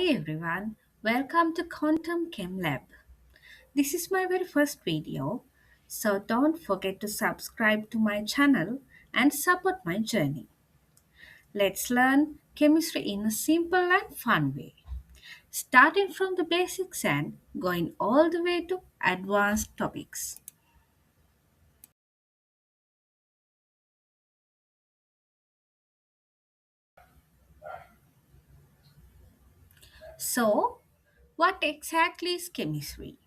everyone, welcome to Quantum Chem Lab. This is my very first video, so don't forget to subscribe to my channel and support my journey. Let's learn chemistry in a simple and fun way, starting from the basics and going all the way to advanced topics. So, what exactly is chemistry?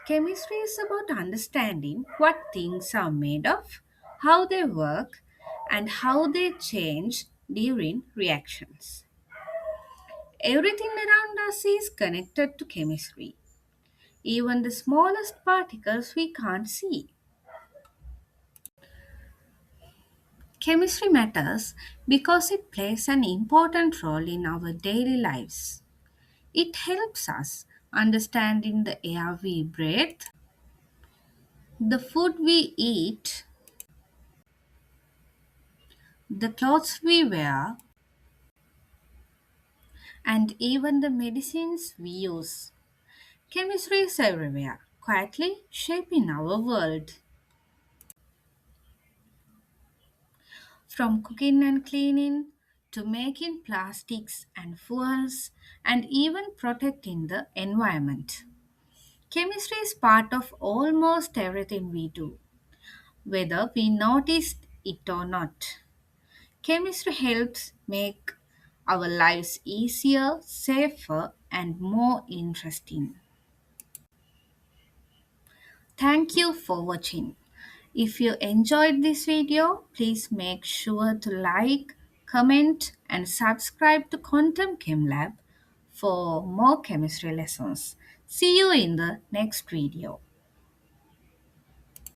Chemistry is about understanding what things are made of, how they work, and how they change during reactions. Everything around us is connected to chemistry, even the smallest particles we can't see. Chemistry matters because it plays an important role in our daily lives. It helps us understanding the air we breathe, the food we eat, the clothes we wear, and even the medicines we use. Chemistry is everywhere, quietly shaping our world. From cooking and cleaning to making plastics and fuels and even protecting the environment. Chemistry is part of almost everything we do, whether we noticed it or not. Chemistry helps make our lives easier, safer, and more interesting. Thank you for watching. If you enjoyed this video, please make sure to like, comment, and subscribe to Quantum Chem Lab for more chemistry lessons. See you in the next video.